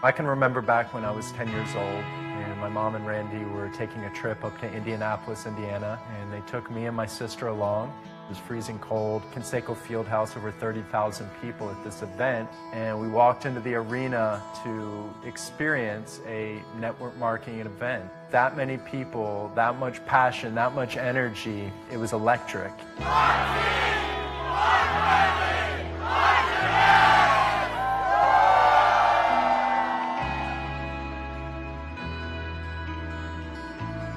I can remember back when I was 10 years old, and my mom and Randy were taking a trip up to Indianapolis, Indiana, and they took me and my sister along. It was freezing cold, Conseco Fieldhouse, over 30,000 people at this event, and we walked into the arena to experience a network marketing event. That many people, that much passion, that much energy, it was electric.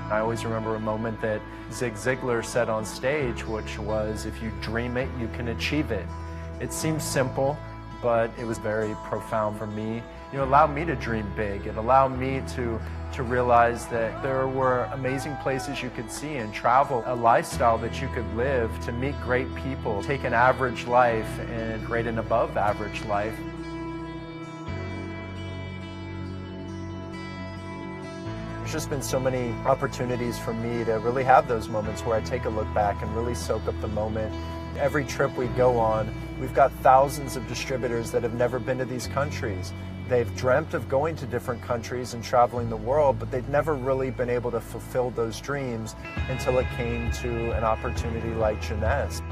I always remember a moment that Zig Ziglar said on stage, which was, if you dream it, you can achieve it. It seems simple, but it was very profound for me. It allowed me to dream big. It allowed me to realize that there were amazing places you could see and travel, a lifestyle that you could live, to meet great people, take an average life and create an above average life. There's just been so many opportunities for me to really have those moments where I take a look back and really soak up the moment. Every trip we go on, we've got thousands of distributors that have never been to these countries. They've dreamt of going to different countries and traveling the world, but they've never really been able to fulfill those dreams until it came to an opportunity like Jeunesse.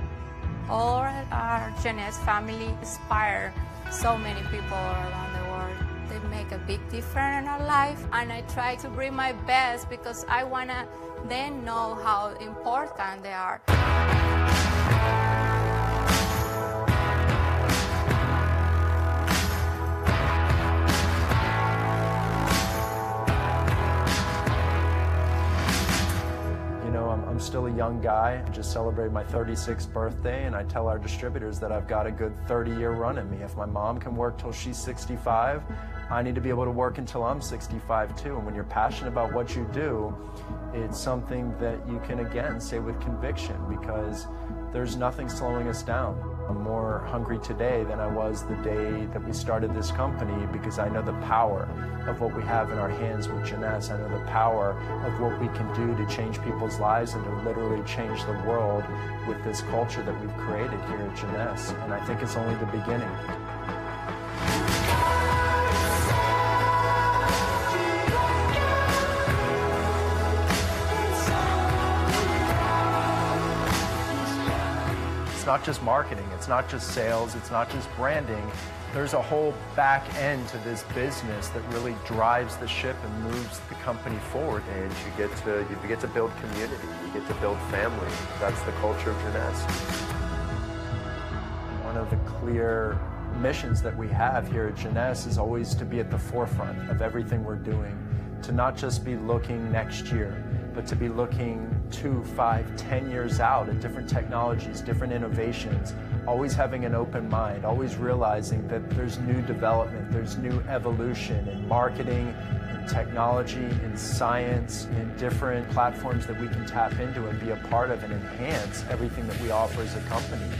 All our Jeunesse family inspire so many people around the world. They make a big difference in our life, and I try to bring my best because I want to then know how important they are. I'm still a young guy. I just celebrated my 36th birthday, and I tell our distributors that I've got a good 30-year run in me. If my mom can work till she's 65, I need to be able to work until I'm 65 too. And when you're passionate about what you do, it's something that you can, again, say with conviction, because there's nothing slowing us down. I'm more hungry today than I was the day that we started this company, because I know the power of what we have in our hands with Jeunesse. I know the power of what we can do to change people's lives and to literally change the world with this culture that we've created here at Jeunesse. And I think it's only the beginning. It's not just marketing, it's not just sales, it's not just branding. There's a whole back end to this business that really drives the ship and moves the company forward. And you get to build community, you get to build family. That's the culture of Jeunesse. One of the clear missions that we have here at Jeunesse is always to be at the forefront of everything we're doing, to not just be looking next year, but to be looking 2, 5, 10 years out at different technologies, different innovations, always having an open mind, always realizing that there's new development, there's new evolution in marketing, in technology, in science, in different platforms that we can tap into and be a part of and enhance everything that we offer as a company.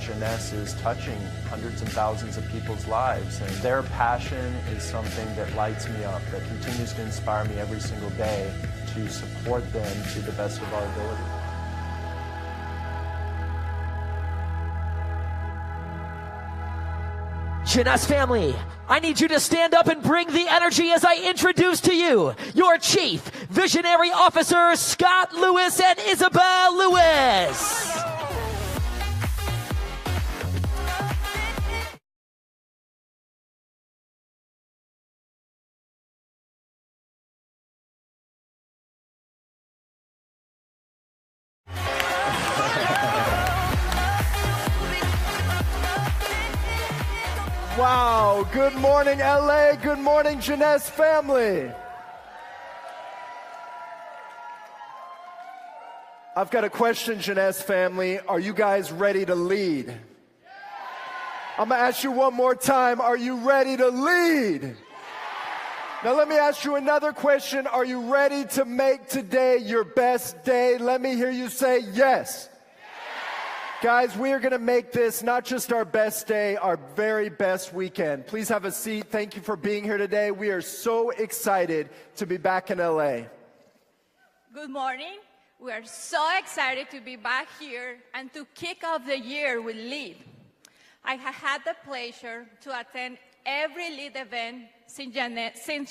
Jeunesse is touching hundreds and thousands of people's lives, and their passion is something that lights me up, that continues to inspire me every single day to support them to the best of our ability. Jeunesse family, I need you to stand up and bring the energy as I introduce to you your Chief Visionary Officer, Scott Lewis and Isabel Lewis. Wow, good morning LA, good morning Jeunesse family. I've got a question, Jeunesse family. Are you guys ready to lead? I'm gonna ask you one more time, are you ready to lead? Now let me ask you another question. Are you ready to make today your best day? Let me hear you say yes. Guys, we are going to make this not just our best day, our very best weekend. Please have a seat. Thank you for being here today. We are so excited to be back in LA. Good morning. We are so excited to be back here and to kick off the year with LEAD. I have had the pleasure to attend every lead event since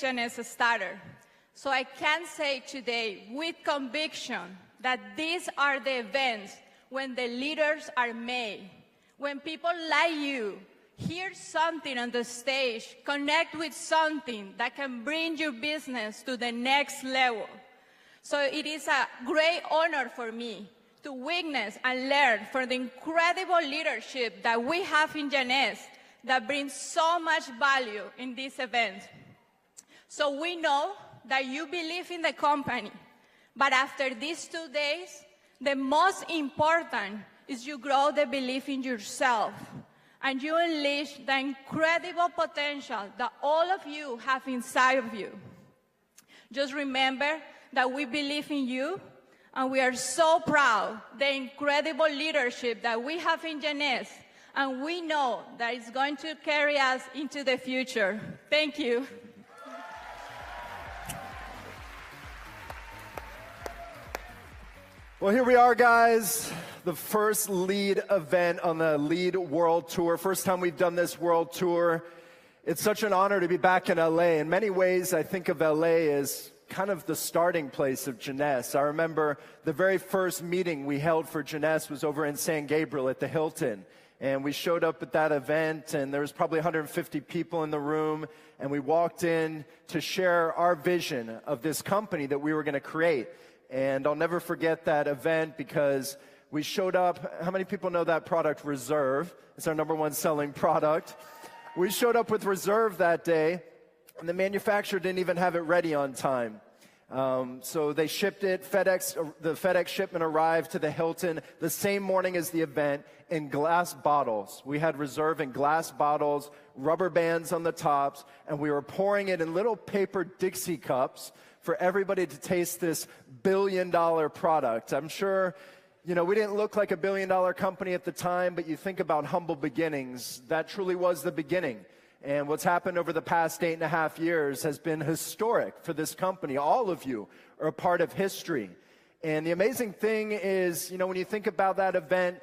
Jeunesse started. So I can say today with conviction that these are the events when the leaders are made. When people like you hear something on the stage, connect with something that can bring your business to the next level. So it is a great honor for me to witness and learn from the incredible leadership that we have in Jeunesse that brings so much value in this event. So we know that you believe in the company, but after these 2 days, the most important is you grow the belief in yourself and you unleash the incredible potential that all of you have inside of you. Just remember that we believe in you, and we are so proud the incredible leadership that we have in Jeunesse, and we know that it's going to carry us into the future. Thank you. Well, here we are, guys. The first lead event on the Lead World Tour. First time we've done this world tour. It's such an honor to be back in LA. In many ways, I think of LA as kind of the starting place of Jeunesse. I remember the very first meeting we held for Jeunesse was over in San Gabriel at the Hilton. And we showed up at that event, and there was probably 150 people in the room. And we walked in to share our vision of this company that we were going to create. And I'll never forget that event because we showed up. How many people know that product, Reserve? It's our #1 selling product. We showed up with Reserve that day, and the manufacturer didn't even have it ready on time. So they shipped it. The FedEx shipment arrived to the Hilton the same morning as the event in glass bottles. We had Reserve in glass bottles, rubber bands on the tops, and we were pouring it in little paper Dixie cups for everybody to taste this billion-dollar product. I'm sure, we didn't look like a billion-dollar company at the time, but you think about humble beginnings. That truly was the beginning. And what's happened over the past 8.5 years has been historic for this company. All of you are a part of history. And the amazing thing is, when you think about that event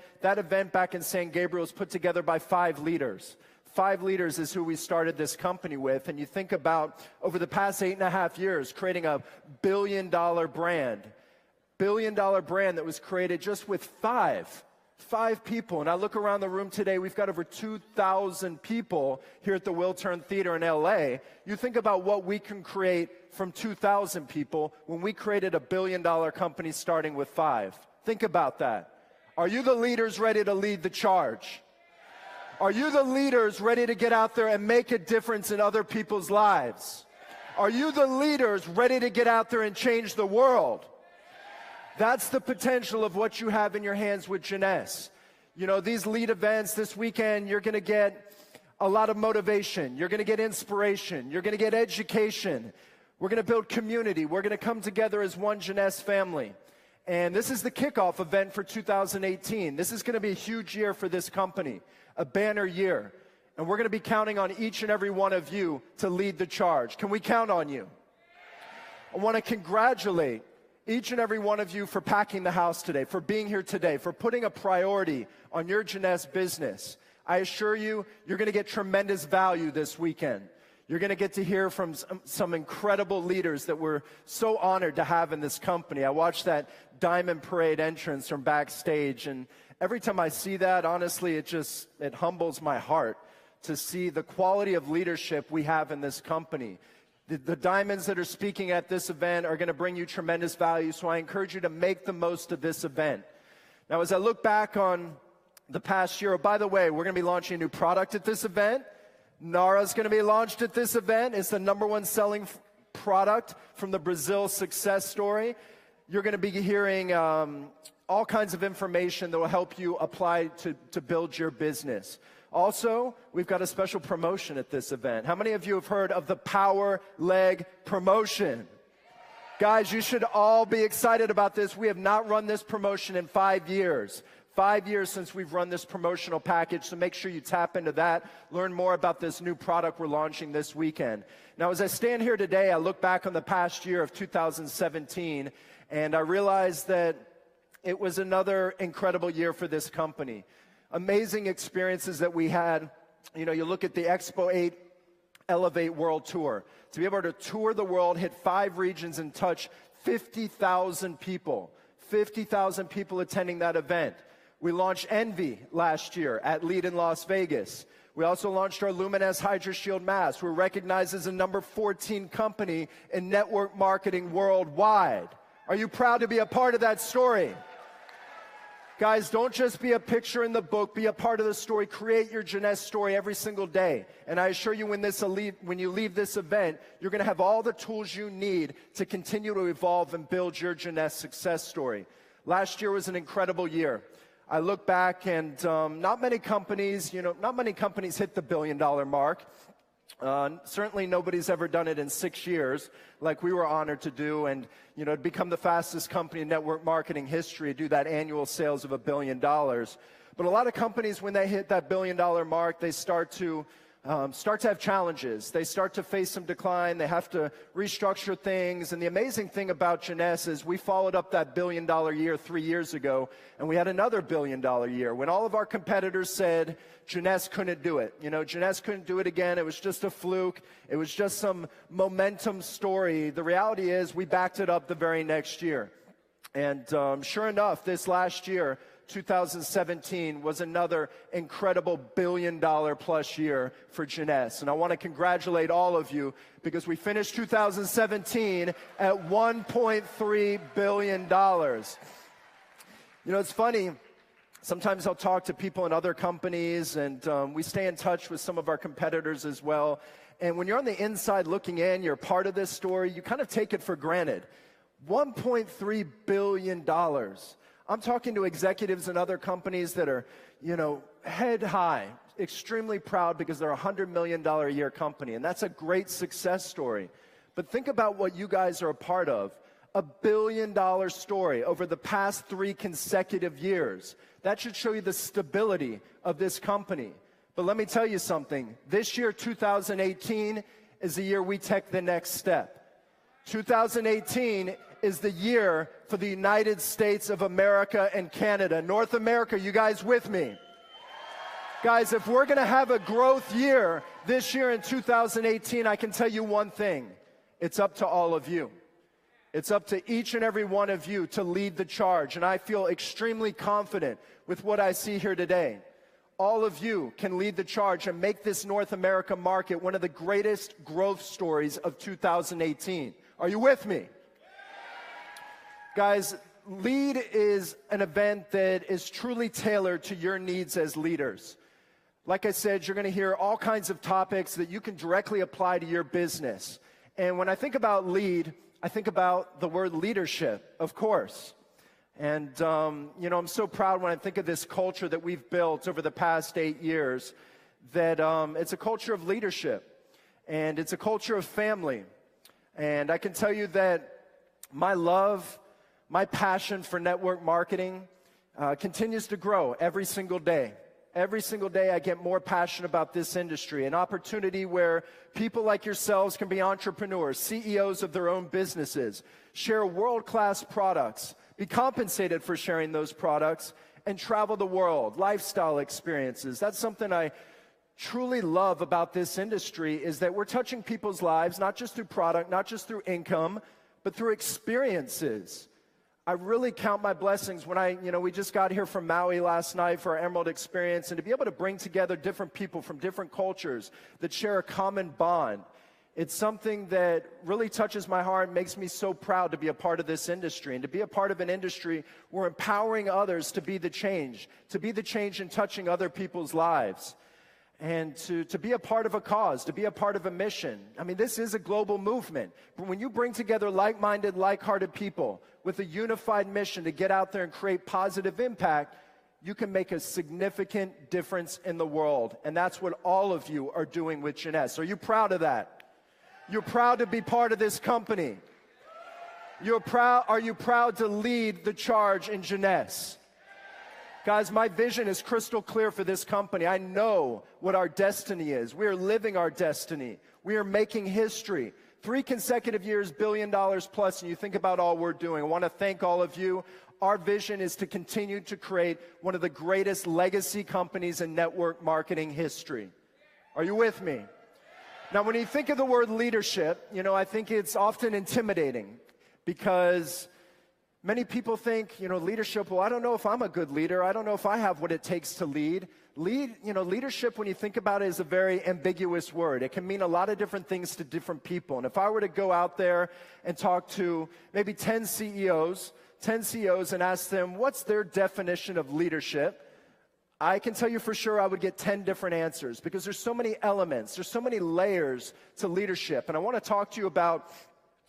back in San Gabriel was put together by 5 leaders. 5 leaders is who we started this company with. And you think about, over the past 8.5 years, creating a billion-dollar brand that was created just with 5 people. And I look around the room today, we've got over 2,000 people here at the Wiltern Theater in LA. You think about what we can create from 2,000 people when we created a billion-dollar company starting with 5. Think about that. Are you the leaders ready to lead the charge? Are you the leaders ready to get out there and make a difference in other people's lives? Are you the leaders ready to get out there and change the world? That's the potential of what you have in your hands with Jeunesse. These lead events this weekend, you're going to get a lot of motivation. You're going to get inspiration. You're going to get education. We're going to build community. We're going to come together as one Jeunesse family. And this is the kickoff event for 2018. This is going to be a huge year for this company, a banner year. And we're going to be counting on each and every one of you to lead the charge. Can we count on you? I want to congratulate each and every one of you for packing the house today, for being here today, for putting a priority on your Jeunesse business. I assure you, you're going to get tremendous value this weekend. You're going to get to hear from some incredible leaders that we're so honored to have in this company. I watched that Diamond Parade entrance from backstage, and every time I see that, honestly, it humbles my heart to see the quality of leadership we have in this company. The diamonds that are speaking at this event are going to bring you tremendous value, so I encourage you to make the most of this event. Now, as I look back on the past year, by the way, we're going to be launching a new product at this event. Nara's going to be launched at this event. It's the #1 selling product from the Brazil success story. You're going to be hearing all kinds of information that will help you apply to build your business. Also, we've got a special promotion at this event. How many of you have heard of the Power Leg promotion? Guys, you should all be excited about this. We have not run this promotion in 5 years. 5 years since we've run this promotional package, so make sure you tap into that. Learn more about this new product we're launching this weekend. Now, as I stand here today, I look back on the past year of 2017, and I realize that it was another incredible year for this company. Amazing experiences that we had. You look at the Expo 8 Elevate World Tour, to be able to tour the world, hit 5 regions, and touch 50,000 people. 50,000 people attending that event. We launched Envy last year at LEAD in Las Vegas. We also launched our Luminous HydroShield mask. We're recognized as the number 14 company in network marketing worldwide. Are you proud to be a part of that story? Guys, don't just be a picture in the book, be a part of the story. Create your Jeunesse story every single day. And I assure you, when you leave this event, you're going to have all the tools you need to continue to evolve and build your Jeunesse success story. Last year was an incredible year. I look back and not many companies hit the $1 billion mark. Certainly nobody's ever done it in 6 years like we were honored to do, and to become the fastest company in network marketing history, do that annual sales of $1 billion. But a lot of companies, when they hit that $1 billion mark, they start to have challenges. They start to face some decline. They have to restructure things. And the amazing thing about Jeunesse is we followed up that $1 billion year 3 years ago, and we had another $1 billion year when all of our competitors said Jeunesse couldn't do it. Jeunesse couldn't do it again. It was just a fluke. It was just some momentum story. The reality is we backed it up the very next year. And sure enough, this last year, 2017 was another incredible $1 billion plus year for Jeunesse. And I want to congratulate all of you because we finished 2017 at $1.3 billion. It's funny. Sometimes I'll talk to people in other companies, and we stay in touch with some of our competitors as well. And when you're on the inside looking in, you're part of this story, you kind of take it for granted. $1.3 billion. I'm talking to executives in other companies that are, head high, extremely proud because they're a $100 million a year company. And that's a great success story. But think about what you guys are a part of. A $1 billion story over the past 3 consecutive years. That should show you the stability of this company. But let me tell you something. This year, 2018, is the year we take the next step. 2018 is the year for the United States of America and Canada. North America, you guys with me? Guys, if we're going to have a growth year this year in 2018, I can tell you one thing. It's up to all of you. It's up to each and every one of you to lead the charge. And I feel extremely confident with what I see here today. All of you can lead the charge and make this North America market one of the greatest growth stories of 2018. Are you with me? Guys, LEAD is an event that is truly tailored to your needs as leaders. Like I said, you're going to hear all kinds of topics that you can directly apply to your business. And when I think about LEAD, I think about the word leadership, of course. And, I'm so proud when I think of this culture that we've built over the past 8 years, that it's a culture of leadership, and it's a culture of family. And I can tell you that my love, my passion for network marketing continues to grow every single day. Every single day I get more passionate about this industry, an opportunity where people like yourselves can be entrepreneurs, CEOs of their own businesses, share world-class products, be compensated for sharing those products, and travel the world, lifestyle experiences. That's something I truly love about this industry, is that we're touching people's lives, not just through product, not just through income, but through experiences. I really count my blessings when we just got here from Maui last night for our Emerald experience, and to be able to bring together different people from different cultures that share a common bond. It's something that really touches my heart, makes me so proud to be a part of this industry, and to be a part of an industry where empowering others to be the change in touching other people's lives. And to be a part of a cause, to be a part of a mission. I mean, this is a global movement. But when you bring together like-minded, like-hearted people with a unified mission to get out there and create positive impact, you can make a significant difference in the world. And that's what all of you are doing with Jeunesse. Are you proud of that? You're proud to be part of this company. Are you proud to lead the charge in Jeunesse? Guys, my vision is crystal clear for this company. I know what our destiny is. We are living our destiny. We are making history. 3 consecutive years, $1 billion plus, and you think about all we're doing. I want to thank all of you. Our vision is to continue to create one of the greatest legacy companies in network marketing history. Are you with me? Now, when you think of the word leadership, I think it's often intimidating because many people think, leadership, well, I don't know if I'm a good leader. I don't know if I have what it takes to lead. Leadership, when you think about it, is a very ambiguous word. It can mean a lot of different things to different people. And if I were to go out there and talk to maybe 10 CEOs and ask them, what's their definition of leadership? I can tell you for sure I would get 10 different answers because there's so many elements, there's so many layers to leadership. And I want to talk to you about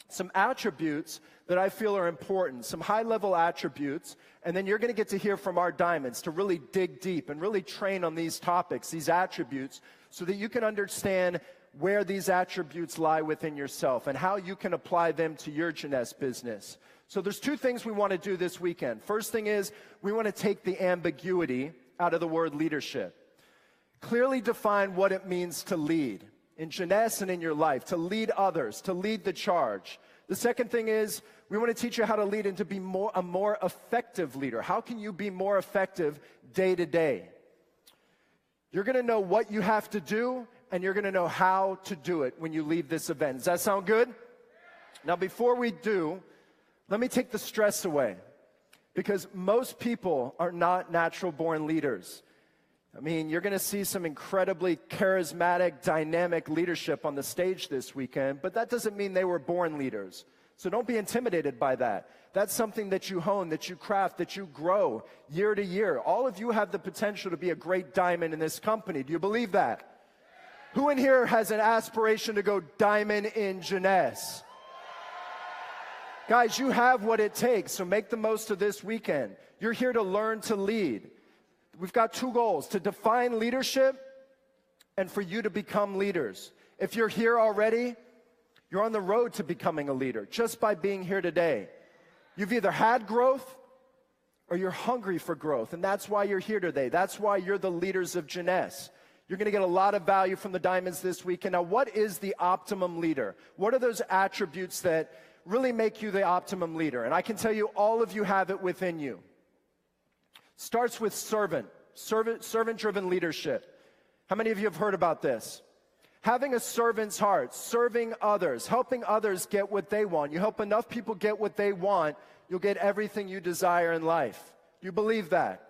some attributes that I feel are important, some high-level attributes, and then you're going to get to hear from our diamonds to really dig deep and really train on these topics, these attributes, so that you can understand where these attributes lie within yourself and how you can apply them to your Jeunesse business. So there's two things we want to do this weekend. First thing is we want to take the ambiguity out of the word leadership. Clearly define what it means to lead in Jeunesse and in your life, to lead others, to lead the charge. The second thing is we want to teach you how to lead and to be a more effective leader. How can you be more effective day to day? You're going to know what you have to do, and you're going to know how to do it when you leave this event. Does that sound good? Now, before we do, let me take the stress away, because most people are not natural-born leaders. I mean, you're going to see some incredibly charismatic, dynamic leadership on the stage this weekend, but that doesn't mean they were born leaders. So don't be intimidated by that. That's something that you hone, that you craft, that you grow year to year. All of you have the potential to be a great diamond in this company. Do you believe that? Who in here has an aspiration to go diamond in Jeunesse? Guys, you have what it takes, so make the most of this weekend. You're here to learn to lead. We've got two goals: to define leadership and for you to become leaders. If you're here already, you're on the road to becoming a leader just by being here today. You've either had growth or you're hungry for growth, and that's why you're here today. That's why you're the leaders of Jeunesse. You're going to get a lot of value from the diamonds this weekend. Now, what is the optimum leader? What are those attributes that really make you the optimum leader? And I can tell you, all of you have it within you. Starts with servant-driven leadership. How many of you have heard about this? Having a servant's heart, serving others, helping others get what they want. You help enough people get what they want, you'll get everything you desire in life. Do you believe that?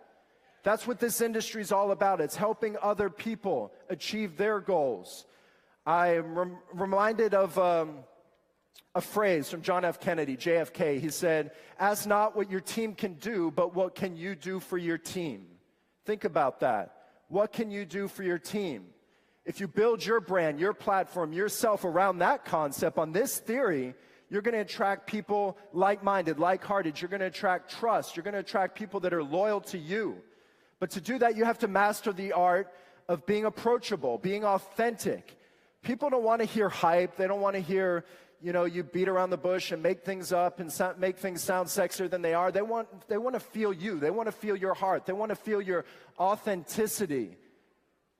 That's what this industry is all about. It's helping other people achieve their goals. I'm reminded of a phrase from John F. Kennedy, JFK. He said, "Ask not what your team can do, but what can you do for your team?" Think about that. What can you do for your team? If you build your brand, your platform, yourself around that concept, on this theory, you're going to attract people like-minded, like-hearted. You're going to attract trust. You're going to attract people that are loyal to you. But to do that, you have to master the art of being approachable, being authentic. People don't want to hear hype. They don't want to hear, you beat around the bush and make things up and make things sound sexier than they are. They want to feel you. They want to feel your heart. They want to feel your authenticity.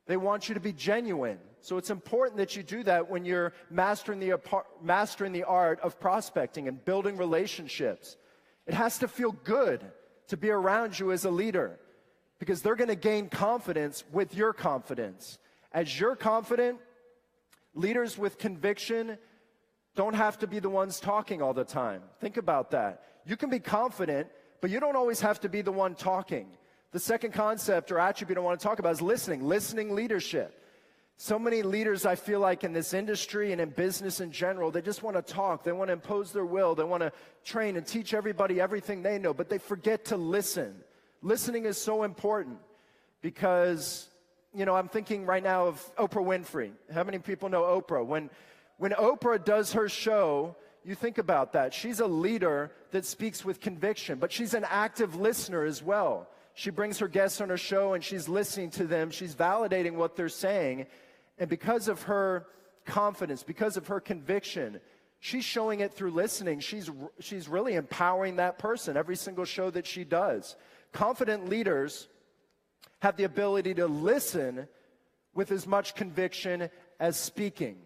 They want you to be genuine. So it's important that you do that when you're mastering the art of prospecting and building relationships. It has to feel good to be around you as a leader, because they're going to gain confidence with your confidence. As you're confident, leaders with conviction don't have to be the ones talking all the time. Think about that. You can be confident, but you don't always have to be the one talking. The second concept or attribute I want to talk about is listening leadership. So many leaders, I feel like, in this industry and in business in general, they just want to talk. They want to impose their will. They want to train and teach everybody everything they know, but they forget to listen. Listening is so important because, I'm thinking right now of Oprah Winfrey. How many people know Oprah? When Oprah does her show, you think about that. She's a leader that speaks with conviction, but she's an active listener as well. She brings her guests on her show and she's listening to them. She's validating what they're saying. And because of her confidence, because of her conviction, she's showing it through listening. She's really empowering that person every single show that she does. Confident leaders have the ability to listen with as much conviction as speaking.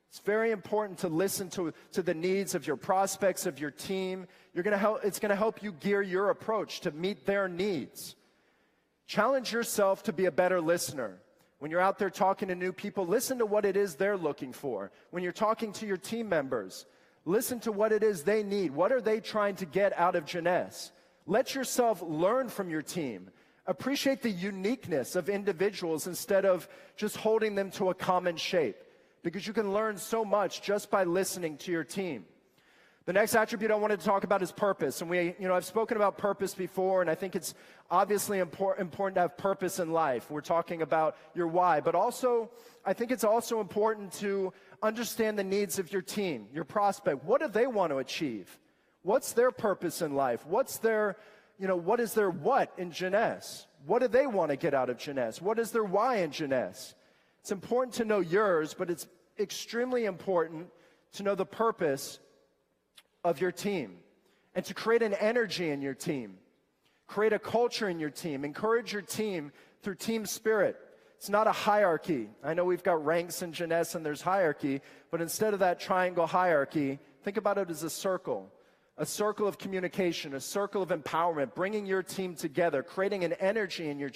It's very important to listen to the needs of your prospects, of your team. It's going to help you gear your approach to meet their needs. Challenge yourself to be a better listener. When you're out there talking to new people, listen to what it is they're looking for. When you're talking to your team members, listen to what it is they need. What are they trying to get out of Jeunesse? Let yourself learn from your team. Appreciate the uniqueness of individuals instead of just holding them to a common shape, because you can learn so much just by listening to your team. The next attribute I wanted to talk about is purpose. And I've spoken about purpose before, and I think it's obviously important to have purpose in life. We're talking about your why, but also, I think it's also important to understand the needs of your team, your prospect. What do they want to achieve? What's their purpose in life? What is their what in Jeunesse? What do they want to get out of Jeunesse? What is their why in Jeunesse? It's important to know yours, but it's extremely important to know the purpose of your team and to create an energy in your team. Create a culture in your team. Encourage your team through team spirit. It's not a hierarchy. I know we've got ranks in Jeunesse and there's hierarchy, but instead of that triangle hierarchy, think about it as a circle of communication, a circle of empowerment, bringing your team together, creating an energy in your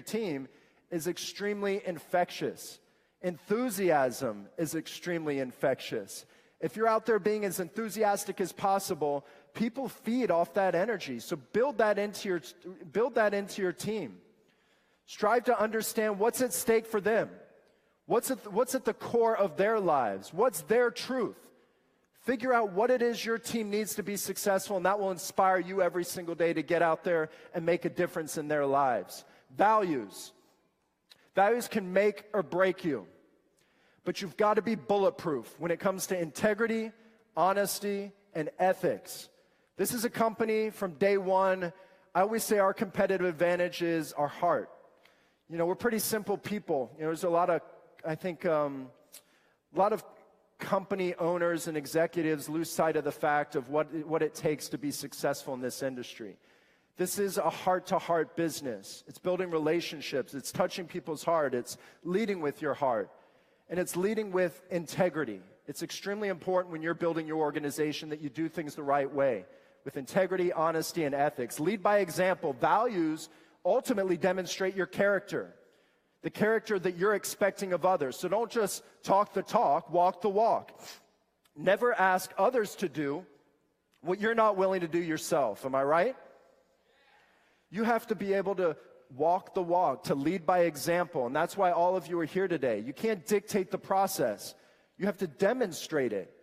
team is extremely infectious. Enthusiasm is extremely infectious. If you're out there being as enthusiastic as possible, people feed off that energy. So build that into your team. Strive to understand what's at stake for them. What's at the core of their lives? What's their truth? Figure out what it is your team needs to be successful, and that will inspire you every single day to get out there and make a difference in their lives. Values. Values can make or break you. But you've got to be bulletproof when it comes to integrity, honesty, and ethics. This is a company from day one. I always say our competitive advantage is our heart. We're pretty simple people. There's a lot of, company owners and executives lose sight of the fact of what it takes to be successful in this industry. This is a heart-to-heart business. It's building relationships. It's touching people's heart. It's leading with your heart. And it's leading with integrity. It's extremely important when you're building your organization that you do things the right way, with integrity, honesty, and ethics. Lead by example. Values ultimately demonstrate your character, the character that you're expecting of others. So don't just talk the talk, walk the walk. Never ask others to do what you're not willing to do yourself. Am I right? You have to be able to walk the walk, to lead by example. And that's why all of you are here today. You can't dictate the process. You have to demonstrate it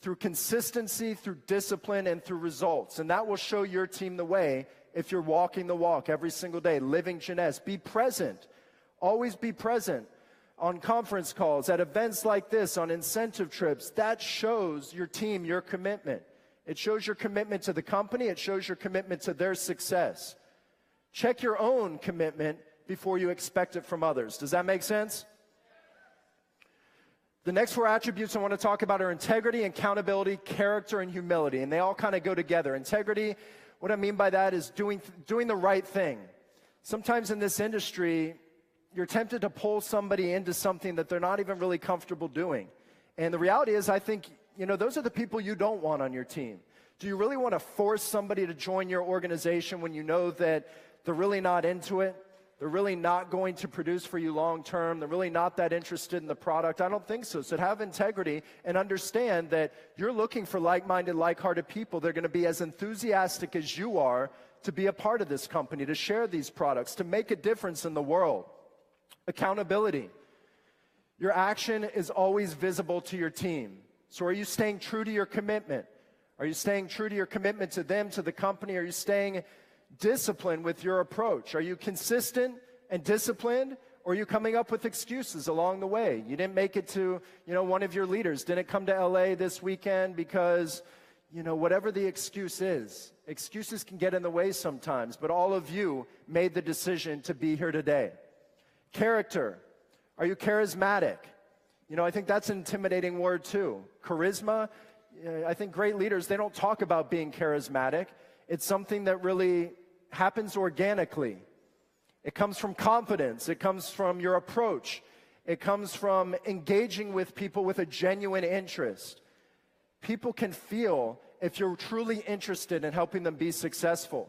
through consistency, through discipline, and through results. And that will show your team the way if you're walking the walk every single day, living Jeunesse. Be present. Always be present on conference calls, at events like this, on incentive trips. That shows your team your commitment. It shows your commitment to the company. It shows your commitment to their success. Check your own commitment before you expect it from others. Does that make sense? The next 4 attributes I want to talk about are integrity, accountability, character, and humility. And they all kind of go together. Integrity, what I mean by that is doing the right thing. Sometimes in this industry, you're tempted to pull somebody into something that they're not even really comfortable doing. And the reality is, I think, those are the people you don't want on your team. Do you really want to force somebody to join your organization when you know that they're really not into it? They're really not going to produce for you long term. They're really not that interested in the product. I don't think so. So have integrity and understand that you're looking for like-minded, like-hearted people. They're going to be as enthusiastic as you are to be a part of this company, to share these products, to make a difference in the world. Accountability. Your action is always visible to your team. So are you staying true to your commitment? Are you staying true to your commitment to them, to the company? Are you staying disciplined with your approach? Are you consistent and disciplined, or are you coming up with excuses along the way? You didn't make it to, one of your leaders didn't come to LA this weekend because, whatever the excuse is. Excuses can get in the way sometimes, but all of you made the decision to be here today. Character. Are you charismatic? I think that's an intimidating word too. Charisma. I think great leaders, they don't talk about being charismatic. It's something that really happens organically. It comes from confidence. It comes from your approach. It comes from engaging with people with a genuine interest. People can feel if you're truly interested in helping them be successful.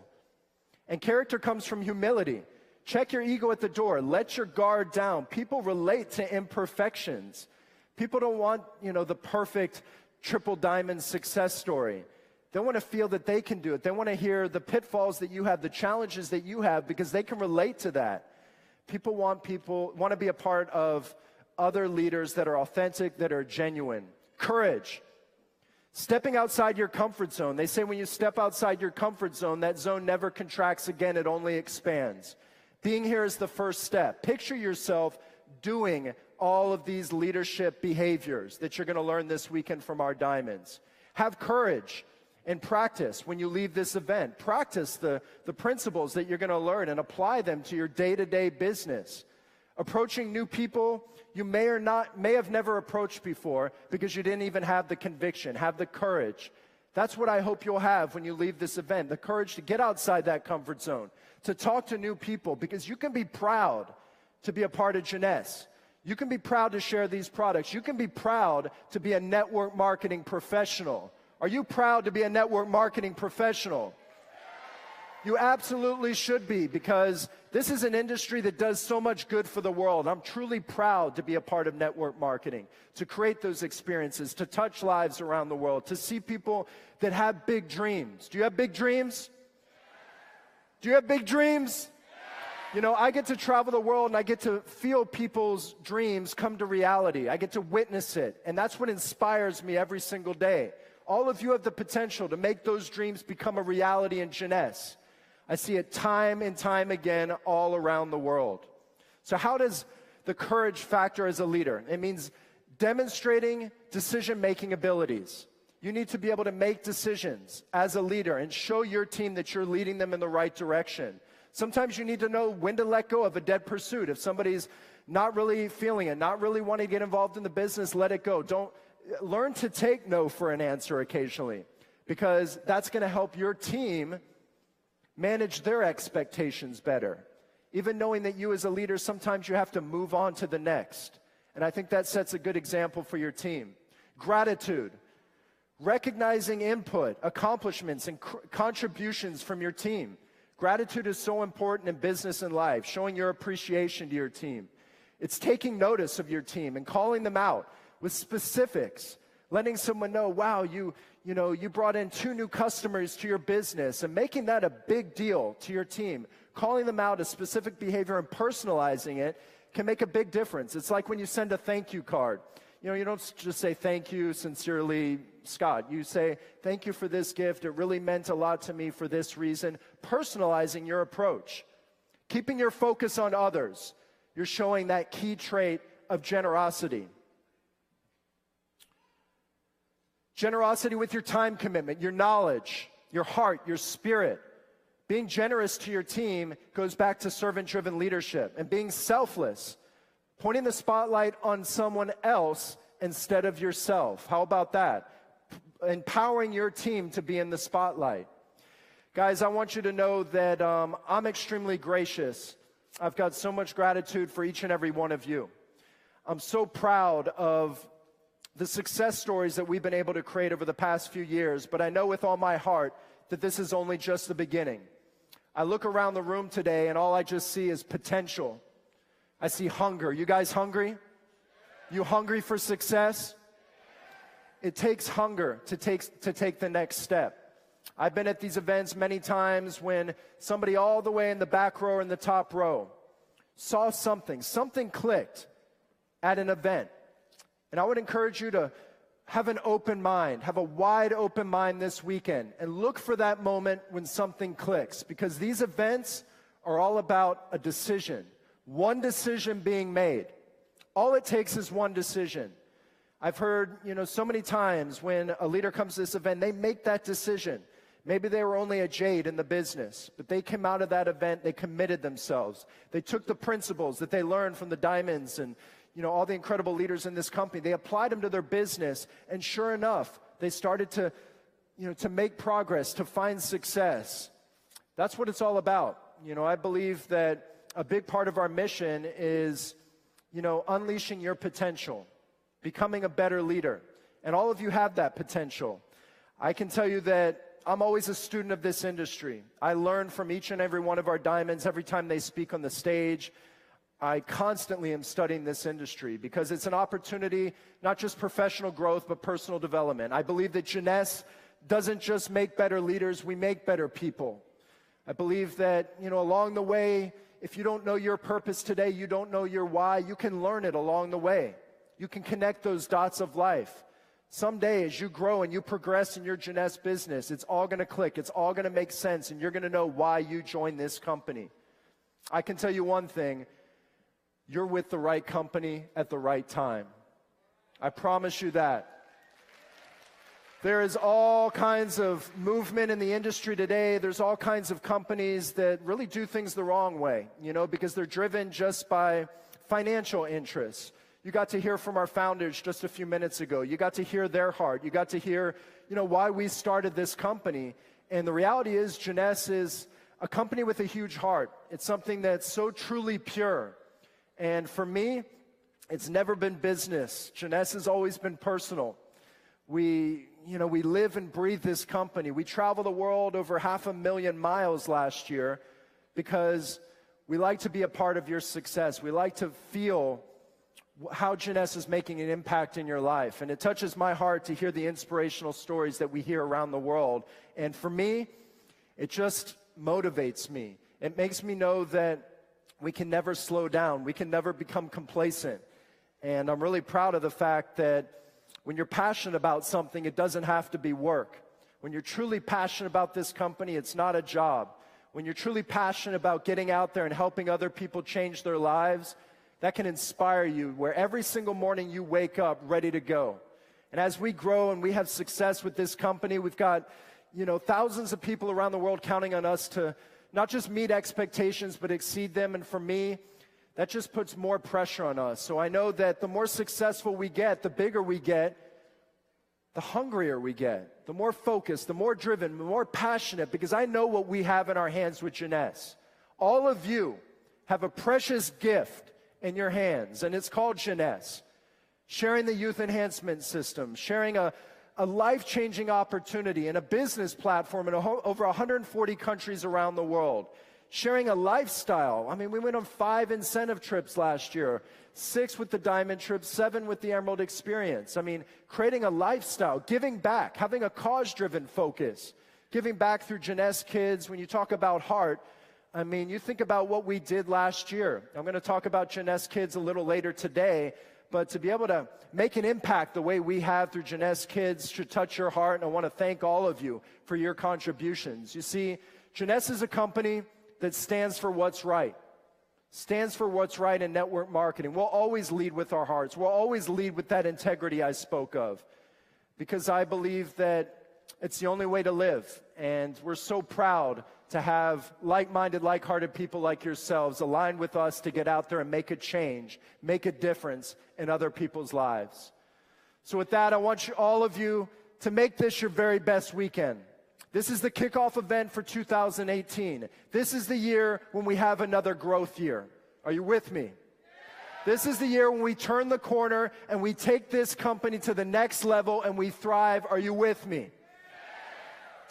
And character comes from humility. Check your ego at the door. Let your guard down. People relate to imperfections. People don't want, the perfect triple diamond success story. They want to feel that they can do it. They want to hear the pitfalls that you have, the challenges that you have, because they can relate to that. People want to be a part of other leaders that are authentic, that are genuine. Courage. Stepping outside your comfort zone. They say when you step outside your comfort zone, that zone never contracts again, it only expands. Being here is the first step. Picture yourself doing all of these leadership behaviors that you're going to learn this weekend from our diamonds. Have courage and practice when you leave this event. Practice the principles that you're going to learn and apply them to your day-to-day business. Approaching new people you may have never approached before because you didn't even have the conviction, have the courage. That's what I hope you'll have when you leave this event, the courage to get outside that comfort zone, to talk to new people, because you can be proud to be a part of Jeunesse. You can be proud to share these products. You can be proud to be a network marketing professional. Are you proud to be a network marketing professional? You absolutely should be, because this is an industry that does so much good for the world. I'm truly proud to be a part of network marketing, to create those experiences, to touch lives around the world, to see people that have big dreams. Do you have big dreams? Do you have big dreams? I get to travel the world and I get to feel people's dreams come to reality. I get to witness it, and that's what inspires me every single day. All of you have the potential to make those dreams become a reality in Jeunesse. I see it time and time again all around the world. So how does the courage factor as a leader? It means demonstrating decision-making abilities. You need to be able to make decisions as a leader and show your team that you're leading them in the right direction. Sometimes you need to know when to let go of a dead pursuit. If somebody's not really feeling it, not really wanting to get involved in the business, let it go. Learn to take no for an answer occasionally, because that's going to help your team manage their expectations better. Even knowing that you as a leader, sometimes you have to move on to the next. And I think that sets a good example for your team. Gratitude. Recognizing input, accomplishments, and contributions from your team. Gratitude is so important in business and life, showing your appreciation to your team. It's taking notice of your team and calling them out with specifics, letting someone know, wow, you brought in 2 new customers to your business, and making that a big deal to your team. Calling them out a specific behavior and personalizing it can make a big difference. It's like when you send a thank you card. You don't just say thank you sincerely, Scott. You say thank you for this gift. It really meant a lot to me for this reason. Personalizing your approach. Keeping your focus on others. You're showing that key trait of generosity. Generosity with your time commitment, your knowledge, your heart, your spirit. Being generous to your team goes back to servant-driven leadership. And being selfless, pointing the spotlight on someone else instead of yourself. How about that? Empowering your team to be in the spotlight. Guys, I want you to know that I'm extremely gracious. I've got so much gratitude for each and every one of you. I'm so proud of the success stories that we've been able to create over the past few years, but I know with all my heart that this is only just the beginning. I look around the room today and all I just see is potential. I see hunger. You guys hungry? You hungry for success? It takes hunger to take the next step. I've been at these events many times when somebody all the way in the back row or in the top row saw something clicked at an event. And I would encourage you to have an open mind, have a wide open mind this weekend, and look for that moment when something clicks, because these events are all about a decision. One decision being made. All it takes is one decision. I've heard, so many times when a leader comes to this event, they make that decision. Maybe they were only a jade in the business, but they came out of that event, they committed themselves. They took the principles that they learned from the diamonds and all the incredible leaders in this company. They applied them to their business, and sure enough, they started to make progress, to find success. That's what it's all about. I believe that a big part of our mission is, unleashing your potential, becoming a better leader. And all of you have that potential. I can tell you that I'm always a student of this industry. I learn from each and every one of our diamonds every time they speak on the stage. I constantly am studying this industry because it's an opportunity, not just professional growth, but personal development. I believe that Jeunesse doesn't just make better leaders, we make better people. I believe that, along the way, if you don't know your purpose today, you don't know your why, you can learn it along the way. You can connect those dots of life. Someday, as you grow and you progress in your Jeunesse business, it's all going to click, it's all going to make sense, and you're going to know why you joined this company. I can tell you one thing. You're with the right company at the right time. I promise you that. There is all kinds of movement in the industry today. There's all kinds of companies that really do things the wrong way, because they're driven just by financial interests. You got to hear from our founders just a few minutes ago. You got to hear their heart. You got to hear, why we started this company. And the reality is, Jeunesse is a company with a huge heart. It's something that's so truly pure. And for me, it's never been business. Jeunesse has always been personal. We live and breathe this company. We travel the world over 500,000 miles last year because we like to be a part of your success. We like to feel how Jeunesse is making an impact in your life. And it touches my heart to hear the inspirational stories that we hear around the world. And for me, it just motivates me. It makes me know that we can never slow down. We can never become complacent. And I'm really proud of the fact that when you're passionate about something, it doesn't have to be work. When you're truly passionate about this company, it's not a job. When you're truly passionate about getting out there and helping other people change their lives, that can inspire you where every single morning you wake up ready to go. And as we grow and we have success with this company, we've got, thousands of people around the world counting on us to not just meet expectations, but exceed them. And for me, that just puts more pressure on us. So I know that the more successful we get, the bigger we get, the hungrier we get, the more focused, the more driven, the more passionate, because I know what we have in our hands with Jeunesse. All of you have a precious gift in your hands, and it's called Jeunesse. Sharing the youth enhancement system, sharing a life-changing opportunity and a business platform in over 140 countries around the world. Sharing a lifestyle. We went on 5 incentive trips last year, 6 with the Diamond trip, 7 with the Emerald experience. Creating a lifestyle, giving back, having a cause-driven focus, giving back through Jeunesse Kids. When you talk about heart, you think about what we did last year. I'm going to talk about Jeunesse Kids a little later today. But to be able to make an impact the way we have through Jeunesse Kids should touch your heart, and I want to thank all of you for your contributions. You see, Jeunesse is a company that stands for what's right. Stands for what's right in network marketing. We'll always lead with our hearts. We'll always lead with that integrity I spoke of, because I believe that it's the only way to live. And we're so proud to have like-minded, like-hearted people like yourselves aligned with us to get out there and make a change, make a difference in other people's lives. So with that, I want all of you to make this your very best weekend. This is the kickoff event for 2018. This is the year when we have another growth year. Are you with me? This is the year when we turn the corner and we take this company to the next level and we thrive. Are you with me?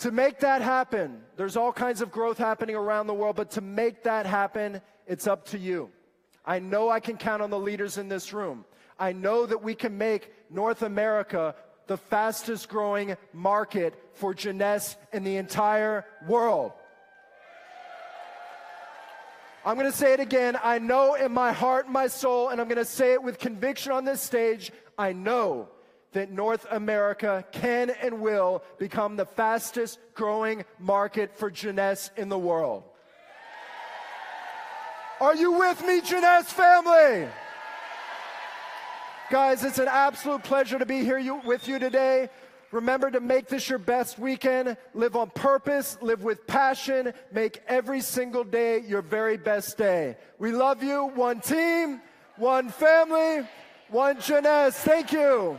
To make that happen, there's all kinds of growth happening around the world, but to make that happen, it's up to you. I know I can count on the leaders in this room. I know that we can make North America the fastest growing market for Jeunesse in the entire world. I'm going to say it again. I know in my heart and my soul, and I'm going to say it with conviction on this stage, I know that North America can and will become the fastest growing market for Jeunesse in the world. Are you with me, Jeunesse family? Guys, it's an absolute pleasure to be here with you today. Remember to make this your best weekend. Live on purpose, live with passion, make every single day your very best day. We love you. One team, one family, one Jeunesse. Thank you.